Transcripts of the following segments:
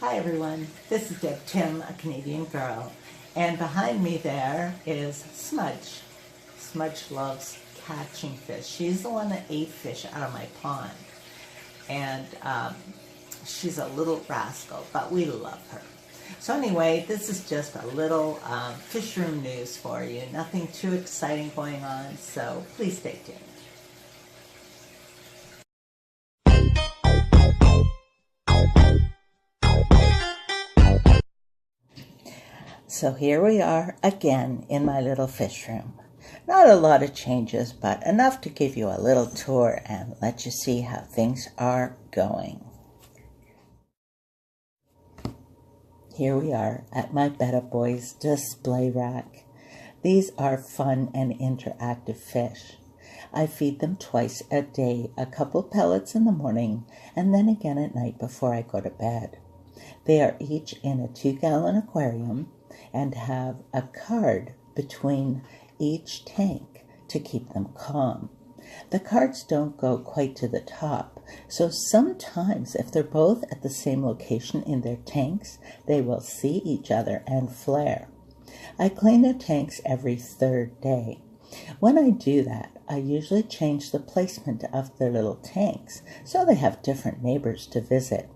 Hi everyone, this is Deb Tim, a Canadian girl, and behind me there is Smudge. Smudge loves catching fish. She's the one that ate fish out of my pond, and she's a little rascal, but we love her. So anyway, this is just a little fish room news for you. Nothing too exciting going on, so please stay tuned. So here we are again in my little fish room. Not a lot of changes, but enough to give you a little tour and let you see how things are going. Here we are at my Betta Boys display rack. These are fun and interactive fish. I feed them twice a day, a couple pellets in the morning and then again at night before I go to bed. They are each in a 2-gallon aquarium and have a card between each tank to keep them calm. The cards don't go quite to the top, so sometimes if they're both at the same location in their tanks, they will see each other and flare. I clean their tanks every 3rd day. When I do that, I usually change the placement of their little tanks so they have different neighbors to visit.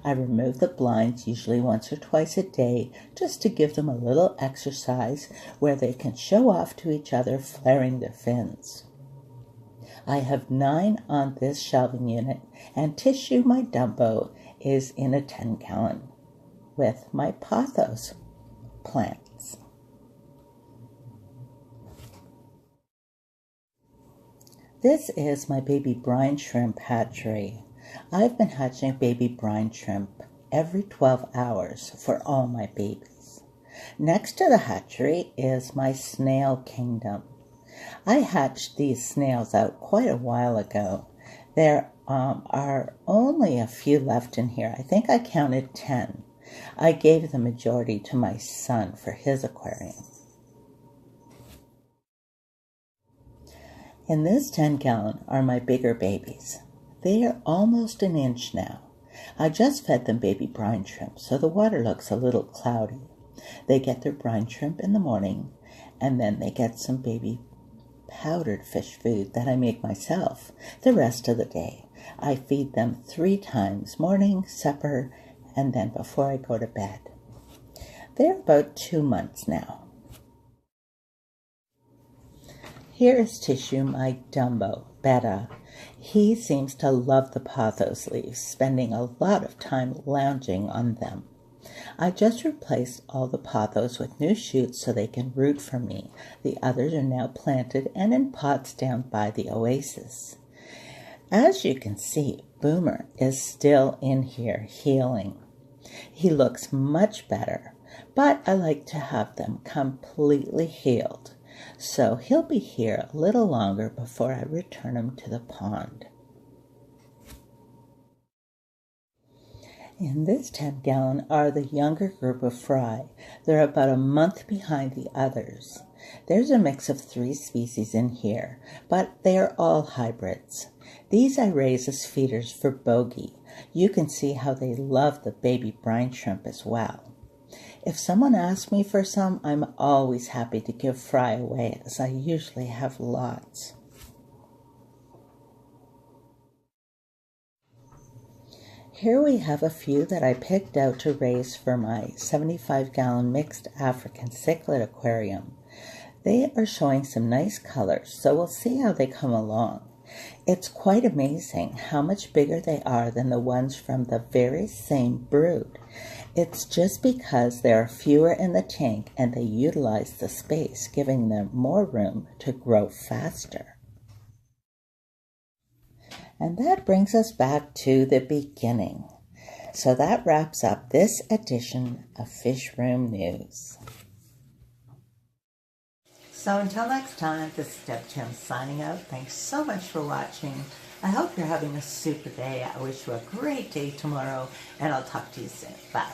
I remove the blinds usually once or twice a day just to give them a little exercise where they can show off to each other flaring their fins. I have 9 on this shelving unit, and Tissue, my Dumbo, is in a 10-gallon with my pothos plants. This is my baby brine shrimp hatchery. I've been hatching baby brine shrimp every 12 hours for all my babies. Next to the hatchery is my snail kingdom. I hatched these snails out quite a while ago. There are only a few left in here. I think I counted 10. I gave the majority to my son for his aquarium. In this 10-gallon are my bigger babies. They are almost an inch now. I just fed them baby brine shrimp, so the water looks a little cloudy. They get their brine shrimp in the morning, and then they get some baby powdered fish food that I make myself the rest of the day. I feed them 3 times, morning, supper, and then before I go to bed. They're about 2 months now. Here is Tissue, my Dumbo Betta. He seems to love the pothos leaves, spending a lot of time lounging on them. I just replaced all the pothos with new shoots so they can root for me. The others are now planted and in pots down by the oasis. As you can see, Boomer is still in here healing. He looks much better, but I like to have them completely healed. So he'll be here a little longer before I return him to the pond. In this 10-gallon are the younger group of fry. They're about a month behind the others. There's a mix of 3 species in here, but they are all hybrids. These I raise as feeders for bogey. You can see how they love the baby brine shrimp as well. If someone asks me for some, I'm always happy to give fry away, as I usually have lots. Here we have a few that I picked out to raise for my 75-gallon mixed African cichlid aquarium. They are showing some nice colors, so we'll see how they come along. It's quite amazing how much bigger they are than the ones from the very same brood. It's just because there are fewer in the tank and they utilize the space, giving them more room to grow faster. And that brings us back to the beginning. So that wraps up this edition of Fish Room News. So until next time, this is Deb Tim signing out. Thanks so much for watching. I hope you're having a super day. I wish you a great day tomorrow, and I'll talk to you soon. Bye.